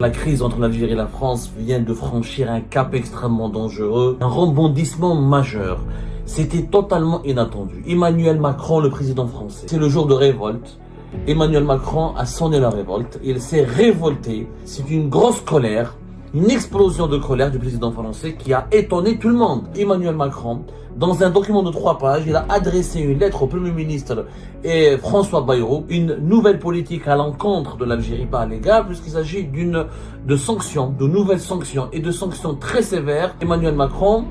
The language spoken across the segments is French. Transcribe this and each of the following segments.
La crise entre l'Algérie et la France vient de franchir un cap extrêmement dangereux, un rebondissement majeur. C'était totalement inattendu. Emmanuel Macron, le président français, c'est le jour de révolte. Emmanuel Macron a sonné la révolte. Il s'est révolté. C'est une grosse colère, une explosion de colère du président français qui a étonné tout le monde. Emmanuel Macron, dans un document de 3 pages, il a adressé une lettre au Premier ministre et François Bayrou, une nouvelle politique à l'encontre de l'Algérie par l'égard, puisqu'il s'agit de sanctions, de nouvelles sanctions et de sanctions très sévères. Emmanuel Macron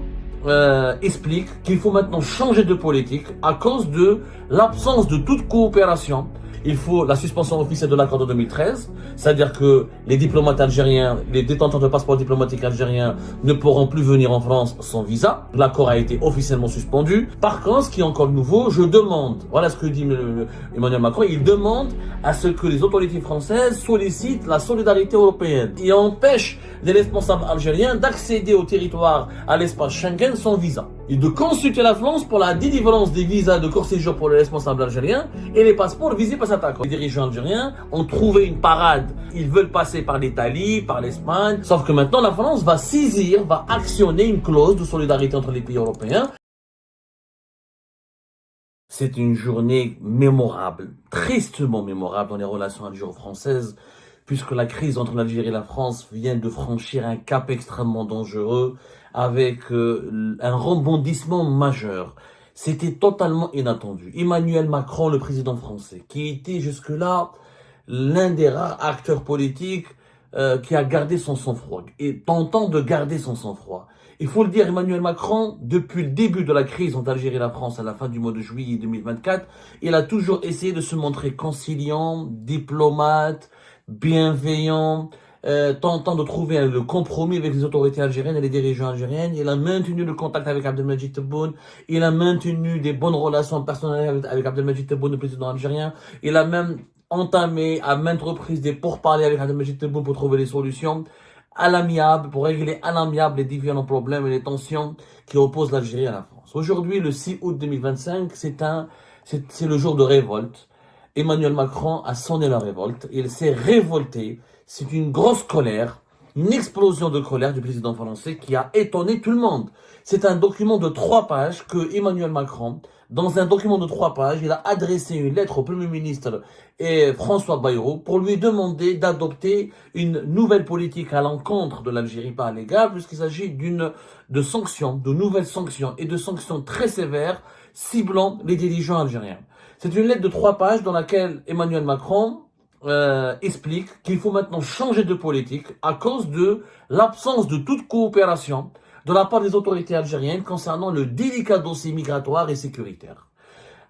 explique qu'il faut maintenant changer de politique à cause de l'absence de toute coopération. Il faut la suspension officielle de l'accord de 2013, c'est-à-dire que les diplomates algériens, les détenteurs de passeports diplomatiques algériens ne pourront plus venir en France sans visa. L'accord a été officiellement suspendu. Par contre, ce qui est encore nouveau, je demande, voilà ce que dit Emmanuel Macron, il demande à ce que les autorités françaises sollicitent la solidarité européenne et empêchent les responsables algériens d'accéder au territoire, à l'espace Schengen sans visa. Et de consulter la France pour la délivrance des visas de court séjour pour les responsables algériens et les passeports visés par cet accord. Les dirigeants algériens ont trouvé une parade. Ils veulent passer par l'Italie, par l'Espagne. Sauf que maintenant, la France va saisir, va actionner une clause de solidarité entre les pays européens. C'est une journée mémorable, tristement mémorable dans les relations algéro-françaises, puisque la crise entre l'Algérie et la France vient de franchir un cap extrêmement dangereux avec un rebondissement majeur. C'était totalement inattendu. Emmanuel Macron, le président français, qui était jusque-là l'un des rares acteurs politiques qui a gardé son sang-froid et tentant de garder son sang-froid. Il faut le dire, Emmanuel Macron, depuis le début de la crise entre l'Algérie et la France à la fin du mois de juillet 2024, il a toujours essayé de se montrer conciliant, diplomate, bienveillant, tentant de trouver le compromis avec les autorités algériennes et les dirigeants algériens. Il a maintenu le contact avec Abdelmadjid Tebboune, il a maintenu des bonnes relations personnelles avec Abdelmadjid Tebboune, le président algérien. Il a même entamé à maintes reprises des pourparlers avec Abdelmadjid Tebboune pour trouver des solutions à l'amiable, pour régler à l'amiable les différents problèmes et les tensions qui opposent l'Algérie à la France. Aujourd'hui, le 6 août 2025, c'est le jour de révolte. Emmanuel Macron a sonné la révolte. Il s'est révolté. C'est une grosse colère, une explosion de colère du président français qui a étonné tout le monde. C'est un document de 3 pages que Emmanuel Macron, dans un document de 3 pages, il a adressé une lettre au Premier ministre et François Bayrou pour lui demander d'adopter une nouvelle politique à l'encontre de l'Algérie par l'égard, puisqu'il s'agit de sanctions, de nouvelles sanctions et de sanctions très sévères ciblant les dirigeants algériens. C'est une lettre de 3 pages dans laquelle Emmanuel Macron explique qu'il faut maintenant changer de politique à cause de l'absence de toute coopération de la part des autorités algériennes concernant le délicat dossier migratoire et sécuritaire.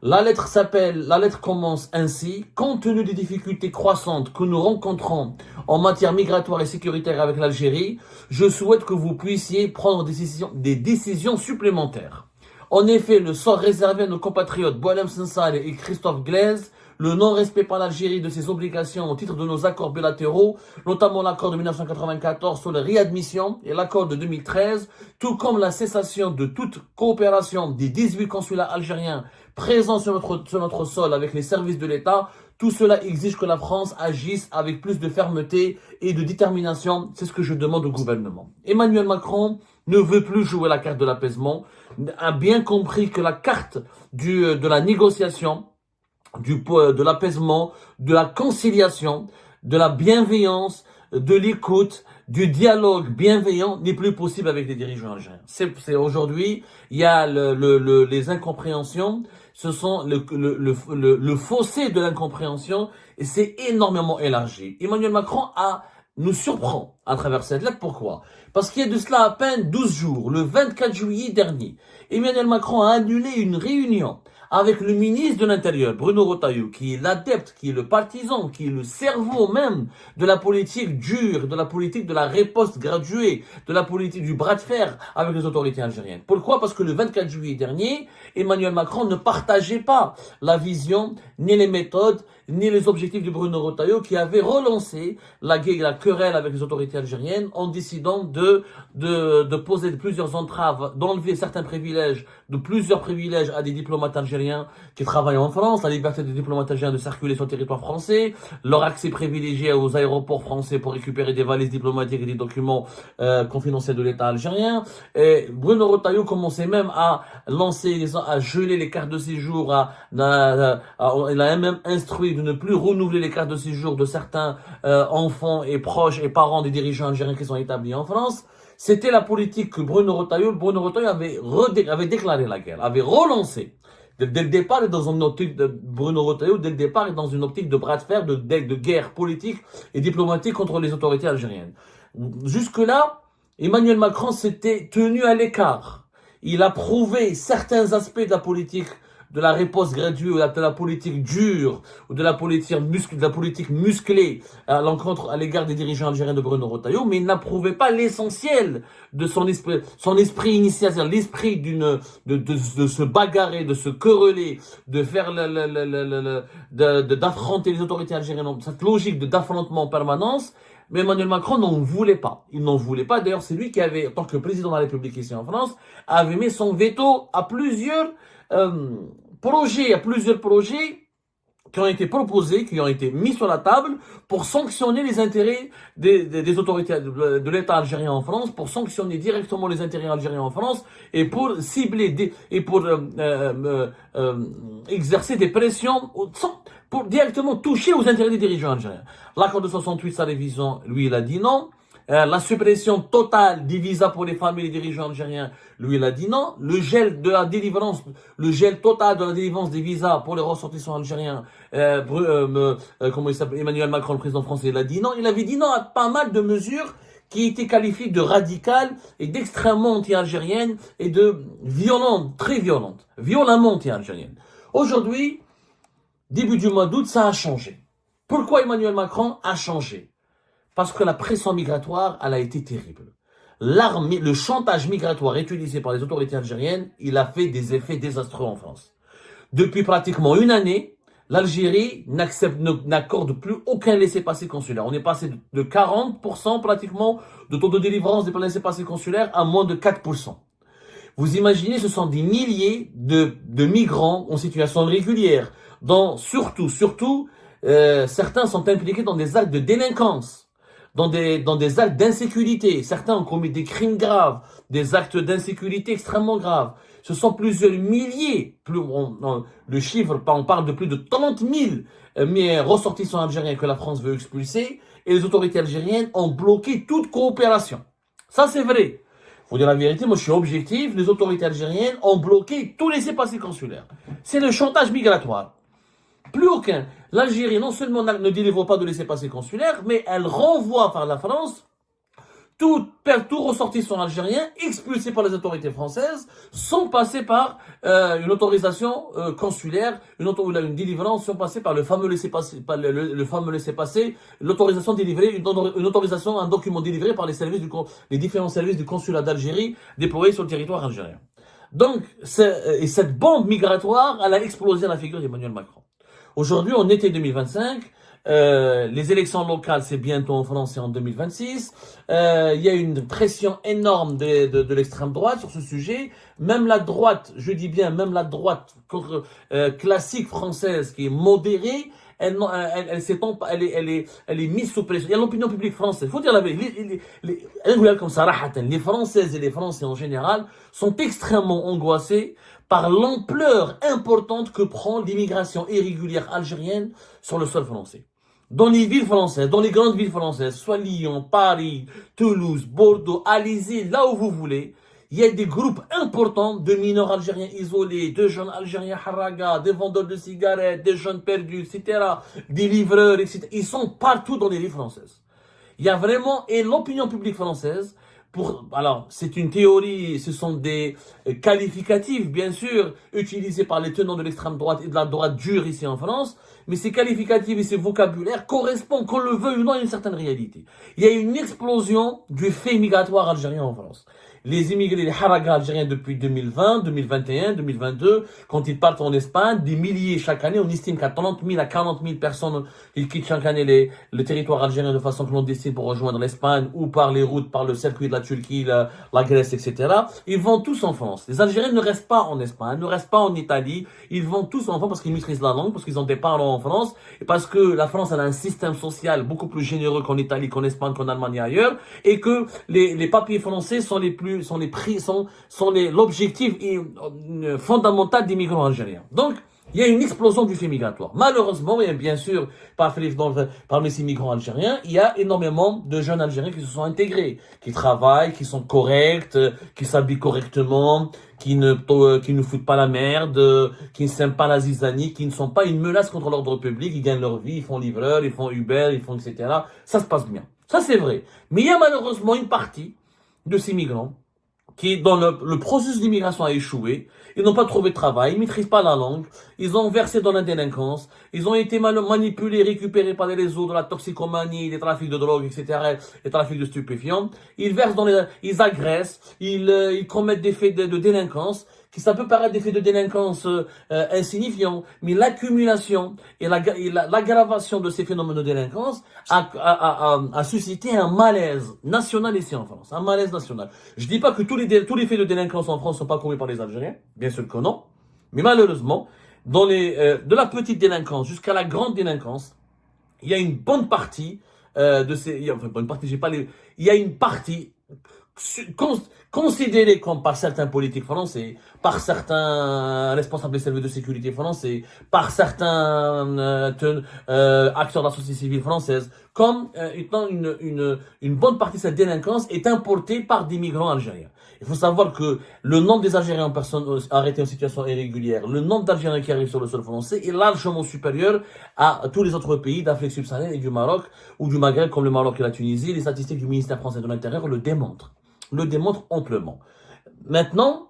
La lettre commence ainsi: compte tenu des difficultés croissantes que nous rencontrons en matière migratoire et sécuritaire avec l'Algérie, je souhaite que vous puissiez prendre des décisions supplémentaires. En effet, le sort réservé à nos compatriotes Boualem Sansal et Christophe Glaise, le non-respect par l'Algérie de ses obligations au titre de nos accords bilatéraux, notamment l'accord de 1994 sur la réadmission et l'accord de 2013, tout comme la cessation de toute coopération des 18 consulats algériens présents sur notre sol avec les services de l'État, tout cela exige que la France agisse avec plus de fermeté et de détermination. C'est ce que je demande au gouvernement. Emmanuel Macron ne veut plus jouer la carte de l'apaisement, a bien compris que la carte de la négociation, de l'apaisement, de la conciliation, de la bienveillance, de l'écoute, du dialogue bienveillant n'est plus possible avec les dirigeants algériens. C'est aujourd'hui, il y a les incompréhensions, ce sont le fossé de l'incompréhension et c'est énormément élargi. Emmanuel Macron nous surprend à travers cette lettre. Pourquoi? Parce qu'il y a de cela à peine 12 jours, le 24 juillet dernier, Emmanuel Macron a annulé une réunion avec le ministre de l'Intérieur, Bruno Retailleau, qui est l'adepte, qui est le partisan, qui est le cerveau même de la politique dure, de la politique de la riposte graduée, de la politique du bras de fer avec les autorités algériennes. Pourquoi? Parce que le 24 juillet dernier, Emmanuel Macron ne partageait pas la vision, ni les méthodes, ni les objectifs de Bruno Retailleau qui avait relancé la querelle avec les autorités algériennes en décidant de poser plusieurs entraves, d'enlever certains privilèges, plusieurs privilèges à des diplomates algériens qui travaillent en France, la liberté des diplomates algériens de circuler sur le territoire français, leur accès privilégié aux aéroports français pour récupérer des valises diplomatiques et des documents confidentiels de l'État algérien. Et Bruno Retailleau commençait même à à geler les cartes de séjour, il a même instruit de ne plus renouveler les cartes de séjour de certains enfants et proches et parents des dirigeants algériens qui sont établis en France. C'était la politique que Bruno Retailleau avait déclaré la guerre, avait relancé. Dès le départ, dans une optique de Bruno Retailleau, dès le départ, est dans une optique de bras de fer, de guerre politique et diplomatique contre les autorités algériennes. Jusque-là, Emmanuel Macron s'était tenu à l'écart. Il a prouvé certains aspects de la politique, de la riposte graduée, de la politique dure, ou de la politique musclée à l'égard des dirigeants algériens de Bruno Retailleau, mais il n'approuvait pas l'essentiel de son esprit initial, c'est-à-dire l'esprit de se bagarrer, de se quereller, de faire d'affronter les autorités algériennes, cette logique d'affrontement en permanence. Mais Emmanuel Macron n'en voulait pas. Il n'en voulait pas. D'ailleurs, c'est lui qui avait, en tant que président de la République ici en France, avait mis son veto à plusieurs projets qui ont été proposés, qui ont été mis sur la table pour sanctionner les intérêts des autorités de l'État algérien en France, pour sanctionner directement les intérêts algériens en France et pour cibler et pour exercer des pressions pour directement toucher aux intérêts des dirigeants algériens. L'accord de 68, sa révision, lui, il a dit non. La suppression totale des visas pour les familles et les dirigeants algériens, lui, il a dit non. Le gel total de la délivrance des visas pour les ressortissants algériens, comment il s'appelle, Emmanuel Macron, le président français, il a dit non. Il avait dit non à pas mal de mesures qui étaient qualifiées de radicales et d'extrêmement anti-algériennes et de violentes, très violentes, violemment anti-algériennes. Aujourd'hui, début du mois d'août, ça a changé. Pourquoi Emmanuel Macron a changé? Parce que la pression migratoire, elle a été terrible. Le chantage migratoire utilisé par les autorités algériennes, il a fait des effets désastreux en France. Depuis pratiquement une année, l'Algérie n'accorde plus aucun laissez-passer consulaire. On est passé de 40% pratiquement de taux de délivrance des laissez-passer consulaires à moins de 4%. Vous imaginez, ce sont des milliers de migrants en situation régulière, surtout, certains sont impliqués dans des actes de délinquance. Dans des actes d'insécurité. Certains ont commis des crimes graves, des actes d'insécurité extrêmement graves. Ce sont plusieurs milliers, le chiffre, on parle de plus de 30 000 ressortissants algériens que la France veut expulser, et les autorités algériennes ont bloqué toute coopération. Ça, c'est vrai. Faut dire la vérité, moi je suis objectif, les autorités algériennes ont bloqué tous les laissez-passer consulaires. C'est le chantage migratoire. Plus aucun. L'Algérie, non seulement ne délivre pas de laissez-passer consulaire, mais elle renvoie par la France tout ressortissant algérien expulsé par les autorités françaises sans passer par une autorisation consulaire, une délivrance, sans passer par le fameux laissez-passer, l'autorisation délivrée, une autorisation, un document délivré par les différents services du consulat d'Algérie déployés sur le territoire algérien. Donc, cette bombe migratoire, elle a explosé à la figure d'Emmanuel Macron. Aujourd'hui, en été 2025, les élections locales, c'est bientôt en France, c'est en 2026. Il y a une pression énorme de l'extrême droite sur ce sujet. Même la droite, je dis bien, même la droite classique française qui est modérée, elle est mise sous pression. Il y a l'opinion publique française. Il faut dire la vérité. Les Françaises et les Français en général sont extrêmement angoissés par l'ampleur importante que prend l'immigration irrégulière algérienne sur le sol français. Dans les villes françaises, dans les grandes villes françaises, soit Lyon, Paris, Toulouse, Bordeaux, allez-y, là où vous voulez, il y a des groupes importants de mineurs algériens isolés, de jeunes algériens haraga, des vendeurs de cigarettes, des jeunes perdus, etc., des livreurs, etc. Ils sont partout dans les villes françaises. Il y a vraiment, et l'opinion publique française, alors, c'est une théorie, ce sont des qualificatifs, bien sûr, utilisés par les tenants de l'extrême droite et de la droite dure ici en France, mais ces qualificatifs et ces vocabulaires correspondent, qu'on le veuille ou non, à une certaine réalité. Il y a une explosion du fait migratoire algérien en France. les immigrés, les haragas algériens depuis 2020, 2021, 2022, quand ils partent en Espagne, des milliers chaque année, on estime qu'à 30 000 à 40 000 personnes, ils quittent chaque année le territoire algérien de façon clandestine pour rejoindre l'Espagne ou par les routes, par le circuit de la Turquie, la Grèce, etc. Ils vont tous en France. Les Algériens ne restent pas en Espagne, ne restent pas en Italie, ils vont tous en France parce qu'ils maîtrisent la langue, parce qu'ils ont des parents en France, et parce que la France a un système social beaucoup plus généreux qu'en Italie, qu'en Espagne, qu'en Allemagne et ailleurs, et que les papiers français sont l'objectif fondamental des migrants algériens. Donc, il y a une explosion du fait migratoire. Malheureusement, et bien sûr, parmi ces migrants algériens, il y a énormément de jeunes Algériens qui se sont intégrés, qui travaillent, qui sont corrects, qui s'habillent correctement, qui ne foutent pas la merde, qui ne s'aiment pas la zizanie, qui ne sont pas une menace contre l'ordre public, ils gagnent leur vie, ils font livreur, ils font Uber, ils font etc. Ça se passe bien. Ça, c'est vrai. Mais il y a malheureusement une partie de ces migrants qui, dans le processus d'immigration a échoué, ils n'ont pas trouvé de travail, ils maîtrisent pas la langue, ils ont versé dans la délinquance, ils ont été manipulés, récupérés par les réseaux de la toxicomanie, des trafics de drogue, etc., les trafics de stupéfiants, ils versent ils agressent, ils commettent des faits de délinquance, qui ça peut paraître des faits de délinquance insignifiants, mais l'accumulation et l'aggravation de ces phénomènes de délinquance a suscité un malaise national ici en France, un malaise national. Je dis pas que tous les faits de délinquance en France sont pas commis par les Algériens, bien sûr que non, mais malheureusement, de la petite délinquance jusqu'à la grande délinquance, il y a une bonne partie il y a une partie considéré comme par certains politiques français, par certains responsables des services de sécurité français, par certains acteurs de la société civile française, comme étant une bonne partie de cette délinquance est importée par des migrants algériens. Il faut savoir que le nombre des Algériens en personne arrêtés en situation irrégulière, le nombre d'Algériens qui arrivent sur le sol français est largement supérieur à tous les autres pays d'Afrique subsaharienne et du Maroc ou du Maghreb comme le Maroc et la Tunisie. Les statistiques du ministère français de l'Intérieur le démontrent amplement. Maintenant,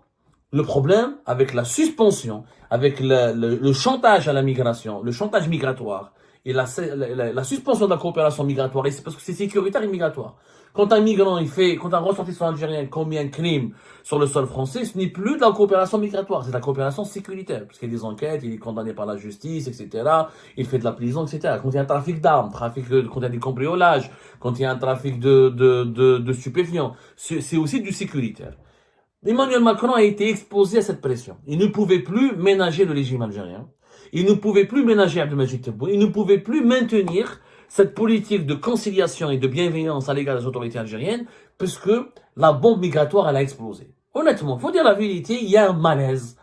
le problème avec la suspension, avec le chantage à la migration, le chantage migratoire et la suspension de la coopération migratoire, et c'est parce que c'est sécuritaire et migratoire. Quand un ressortissant algérien commet un crime sur le sol français, ce n'est plus de la coopération migratoire, c'est de la coopération sécuritaire, parce qu'il y a des enquêtes, il est condamné par la justice, etc., il fait de la prison, etc. Quand il y a un trafic d'armes, quand il y a des cambriolages, quand il y a un trafic de stupéfiants, c'est aussi du sécuritaire. Emmanuel Macron a été exposé à cette pression. Il ne pouvait plus ménager le régime algérien. Il ne pouvait plus ménager Abdelmadjid Tebboune. Il ne pouvait plus maintenir cette politique de conciliation et de bienveillance à l'égard des autorités algériennes, puisque la bombe migratoire, elle a explosé. Honnêtement, faut dire la vérité, il y a un malaise.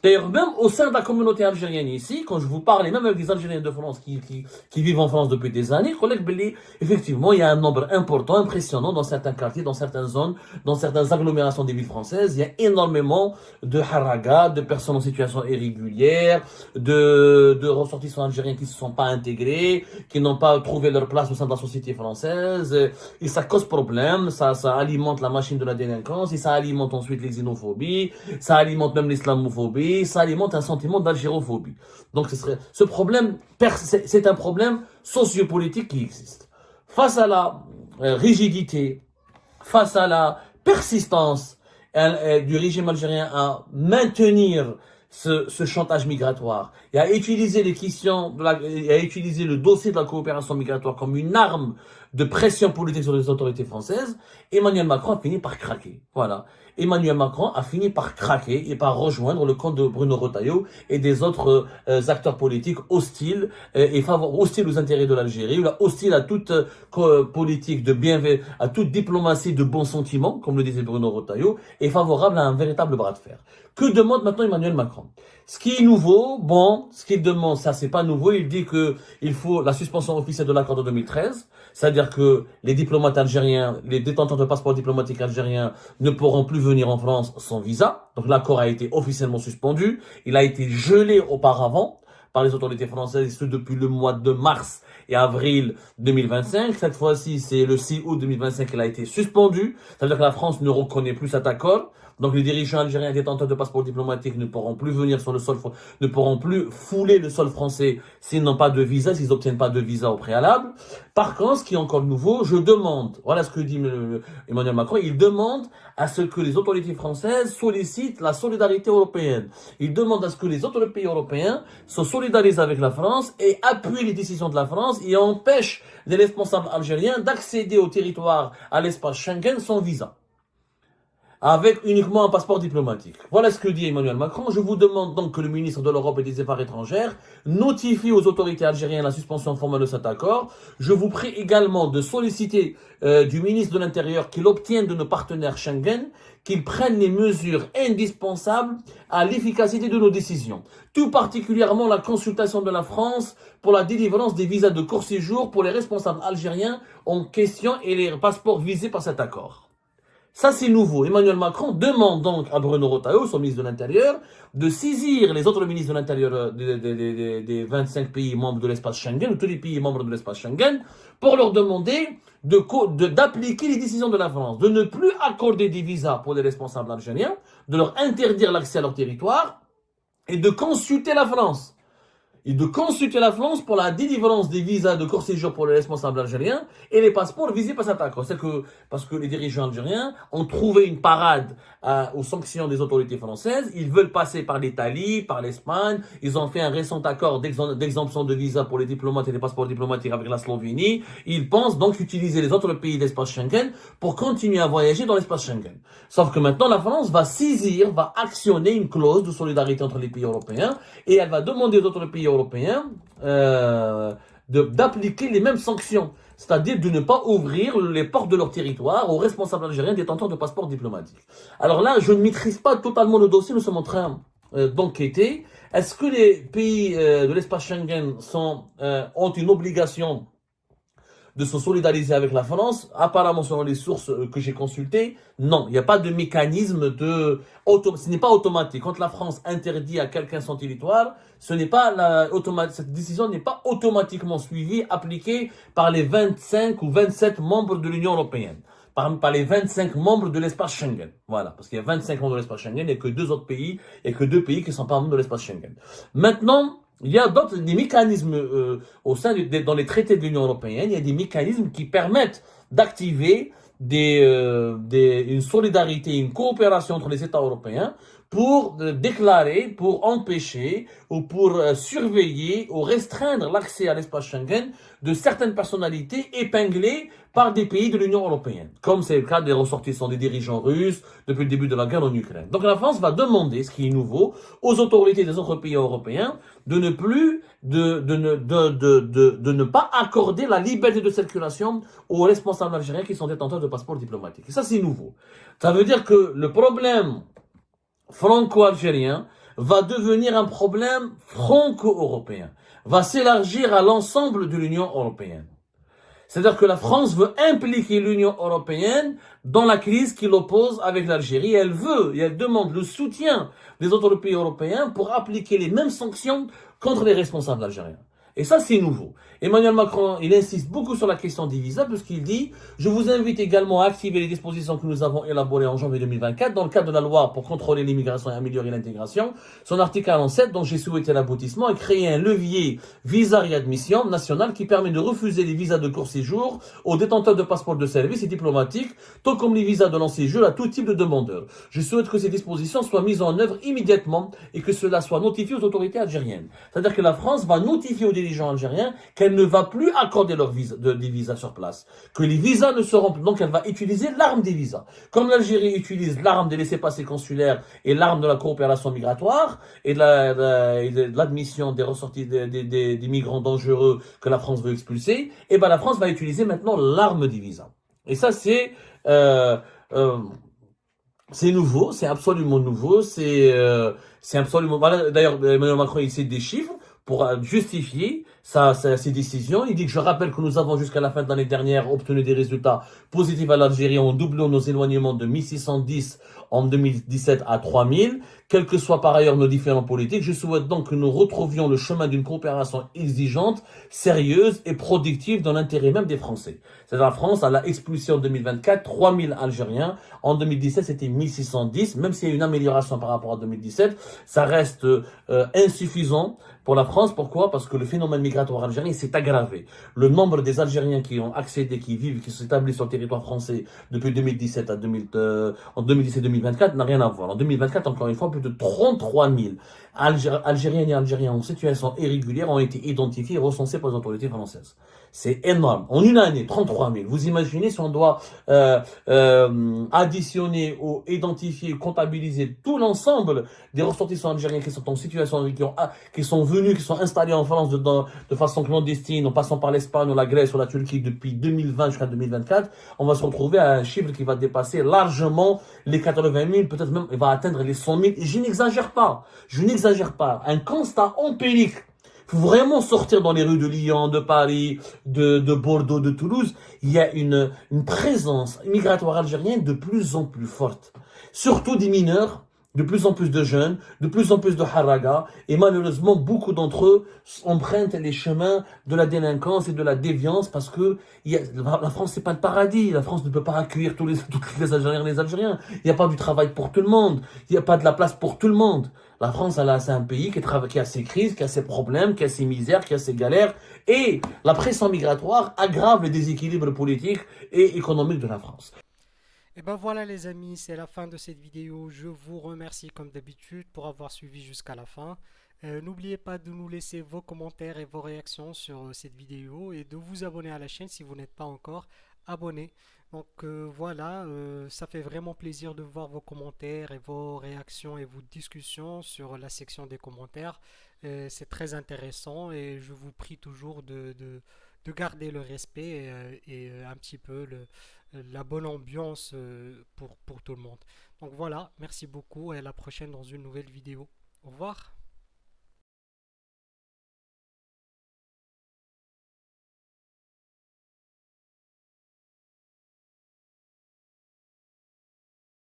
D'ailleurs, même au sein de la communauté algérienne ici, quand je vous parle, et même avec des Algériens de France qui vivent en France depuis des années, effectivement, il y a un nombre important, impressionnant dans certains quartiers, dans certaines zones, dans certaines agglomérations des villes françaises. Il y a énormément de haragas, de personnes en situation irrégulière, de ressortissants algériens qui ne se sont pas intégrés, qui n'ont pas trouvé leur place au sein de la société française. Et ça cause problème, ça alimente la machine de la délinquance, et ça alimente ensuite les xénophobies, ça alimente même l'islamophobie, ça alimente un sentiment d'algérophobie. Donc ce problème, c'est un problème sociopolitique qui existe. Face à la rigidité, face à la persistance du régime algérien à maintenir ce chantage migratoire et à utiliser et à utiliser le dossier de la coopération migratoire comme une arme de pression politique sur les autorités françaises, Emmanuel Macron a fini par craquer. Voilà. Emmanuel Macron a fini par craquer et par rejoindre le camp de Bruno Retailleau et des autres acteurs politiques hostiles hostiles aux intérêts de l'Algérie, hostiles à toute politique de bienveillance, à toute diplomatie de bon sentiment, comme le disait Bruno Retailleau, et favorable à un véritable bras de fer. Que demande maintenant Emmanuel Macron? Ce qui est nouveau, ce qu'il demande, ça c'est pas nouveau, il dit que il faut la suspension officielle de l'accord de 2013, c'est-à-dire que les diplomates algériens, les détenteurs de passeports diplomatiques algériens ne pourront plus venir en France sans visa. Donc l'accord a été officiellement suspendu, il a été gelé auparavant par les autorités françaises, et ce depuis le mois de mars et avril 2025. Cette fois-ci, c'est le 6 août 2025 qu'elle a été suspendue. Ça veut dire que la France ne reconnaît plus cet accord. Donc les dirigeants algériens détenteurs de passeports diplomatiques ne pourront plus venir sur le sol, ne pourront plus fouler le sol français s'ils n'ont pas de visa, s'ils n'obtiennent pas de visa au préalable. Par contre, ce qui est encore nouveau, je demande, voilà ce que dit Emmanuel Macron, il demande à ce que les autorités françaises sollicitent la solidarité européenne. Il demande à ce que les autres pays européens se solidarisent avec la France et appuient les décisions de la France et empêchent les responsables algériens d'accéder au territoire, à l'espace Schengen sans visa, avec uniquement un passeport diplomatique. Voilà ce que dit Emmanuel Macron. Je vous demande donc que le ministre de l'Europe et des Affaires étrangères notifie aux autorités algériennes la suspension formelle de cet accord. Je vous prie également de solliciter du ministre de l'Intérieur qu'il obtienne de nos partenaires Schengen qu'ils prennent les mesures indispensables à l'efficacité de nos décisions. Tout particulièrement la consultation de la France pour la délivrance des visas de court séjour pour les responsables algériens en question et les passeports visés par cet accord. Ça, c'est nouveau. Emmanuel Macron demande donc à Bruno Retailleau, son ministre de l'Intérieur, de saisir les autres ministres de l'Intérieur des 25 pays membres de l'espace Schengen, ou tous les pays membres de l'espace Schengen, pour leur demander d'appliquer les décisions de la France, de ne plus accorder des visas pour les responsables algériens, de leur interdire l'accès à leur territoire, et de consulter la France. Et de consulter la France pour la délivrance des visas de court séjour pour les responsables algériens et les passeports visés par cet accord. C'est que, parce que les dirigeants algériens ont trouvé une parade aux sanctions des autorités françaises. Ils veulent passer par l'Italie, par l'Espagne. Ils ont fait un récent accord d'exemption de visa pour les diplomates et les passeports diplomatiques avec la Slovénie. Ils pensent donc utiliser les autres pays de l'espace Schengen pour continuer à voyager dans l'espace Schengen. Sauf que maintenant, la France va actionner une clause de solidarité entre les pays européens et elle va demander aux autres pays européens d'appliquer les mêmes sanctions, c'est-à-dire de ne pas ouvrir les portes de leur territoire aux responsables algériens détenteurs de passeports diplomatiques. Alors là, je ne maîtrise pas totalement le dossier, nous sommes en train d'enquêter. Est-ce que les pays de l'espace Schengen ont une obligation de se solidariser avec la France? Apparemment, selon les sources que j'ai consultées, non, il n'y a pas de mécanisme ce n'est pas automatique. Quand la France interdit à quelqu'un son territoire, cette décision n'est pas automatiquement suivie, appliquée par les 25 ou 27 membres de l'Union européenne. Par les 25 membres de l'espace Schengen. Voilà. Parce qu'il y a 25 membres de l'espace Schengen, il n'y a que deux pays qui ne sont pas membres de l'espace Schengen. Maintenant, il y a des mécanismes dans les traités de l'Union européenne, il y a des mécanismes qui permettent d'activer une solidarité, une coopération entre les États européens pour déclarer, pour empêcher ou pour surveiller ou restreindre l'accès à l'espace Schengen de certaines personnalités épinglées par des pays de l'Union européenne, comme c'est le cas des ressortissants des dirigeants russes depuis le début de la guerre en Ukraine. Donc la France va demander, ce qui est nouveau, aux autorités des autres pays européens de ne pas accorder la liberté de circulation aux responsables algériens qui sont détenteurs de passeports diplomatiques. Et ça, c'est nouveau. Ça veut dire que le problème franco-algérien va devenir un problème franco-européen, va s'élargir à l'ensemble de l'Union européenne. C'est-à-dire que la France veut impliquer l'Union européenne dans la crise qui l'oppose avec l'Algérie. Elle demande le soutien des autres pays européens pour appliquer les mêmes sanctions contre les responsables algériens. Et ça, c'est nouveau. Emmanuel Macron, il insiste beaucoup sur la question des visas, puisqu'il dit « Je vous invite également à activer les dispositions que nous avons élaborées en janvier 2024 dans le cadre de la loi pour contrôler l'immigration et améliorer l'intégration. Son article 47, dont j'ai souhaité l'aboutissement, est créé un levier visa réadmission national qui permet de refuser les visas de court séjour aux détenteurs de passeports de service et diplomatiques, tout comme les visas de long séjour à tout type de demandeurs. Je souhaite que ces dispositions soient mises en œuvre immédiatement et que cela soit notifié aux autorités algériennes. » C'est-à-dire que la France va notifier aux dirigeants algériens qu'elle ne va plus accorder des visas sur place. Que les visas ne seront plus. Donc elle va utiliser l'arme des visas. Comme l'Algérie utilise l'arme des laissez-passer consulaires et l'arme de la coopération migratoire et de l'admission des ressortis des migrants dangereux que la France veut expulser, et ben la France va utiliser maintenant l'arme des visas. Et ça c'est nouveau, c'est absolument nouveau, c'est absolument. Voilà, d'ailleurs, Emmanuel Macron il cite des chiffres pour justifier ses décisions. Il dit que je rappelle que nous avons jusqu'à la fin de l'année dernière obtenu des résultats positifs à l'Algérie en doublant nos éloignements de 1610 en 2017 à 3000. Quels que soient par ailleurs nos différents politiques, je souhaite donc que nous retrouvions le chemin d'une coopération exigeante, sérieuse et productive dans l'intérêt même des Français. C'est la France, à la expulsion en 2024, 3000 Algériens. En 2017, c'était 1610. Même s'il y a une amélioration par rapport à 2017, ça reste insuffisant pour la France. Pourquoi? Parce que le phénomène migratoire algérien s'est aggravé. Le nombre des Algériens qui ont accédé, qui vivent, qui sont établis sur le territoire français depuis 2017 à 2017-2024 n'a rien à voir. En 2024, encore une fois, plus de 33 000 Algériennes et Algériens en situation irrégulière ont été identifiés et recensés par les autorités françaises. C'est énorme. En une année, 33 000. Vous imaginez si on doit additionner ou identifier, comptabiliser tout l'ensemble des ressortissants algériens qui sont en situation, qui sont venus, qui sont installés en France de façon clandestine, en passant par l'Espagne ou la Grèce ou la Turquie depuis 2020 jusqu'à 2024, on va se retrouver à un chiffre qui va dépasser largement les 80 000, peut-être même, il va atteindre les 100 000. Et je n'exagère pas. Je n'exagère pas. Un constat empirique. Il faut vraiment sortir dans les rues de Lyon, de Paris, de Bordeaux, de Toulouse. Il y a une présence migratoire algérienne de plus en plus forte. Surtout des mineurs, de plus en plus de jeunes, de plus en plus de haraga. Et malheureusement, beaucoup d'entre eux empruntent les chemins de la délinquance et de la déviance parce que la France, c'est pas le paradis. La France ne peut pas accueillir tous les Algériens et les Algériens. Il n'y a pas du travail pour tout le monde. Il n'y a pas de la place pour tout le monde. La France, c'est un pays qui a ses crises, qui a ses problèmes, qui a ses misères, qui a ses galères. Et la pression migratoire aggrave les déséquilibres politiques et économiques de la France. Et ben voilà les amis, c'est la fin de cette vidéo. Je vous remercie comme d'habitude pour avoir suivi jusqu'à la fin. N'oubliez pas de nous laisser vos commentaires et vos réactions sur cette vidéo et de vous abonner à la chaîne si vous n'êtes pas encore abonné. Donc voilà, ça fait vraiment plaisir de voir vos commentaires et vos réactions et vos discussions sur la section des commentaires. C'est très intéressant et je vous prie toujours de garder le respect et un petit peu la bonne ambiance pour tout le monde. Donc voilà, merci beaucoup et à la prochaine dans une nouvelle vidéo. Au revoir.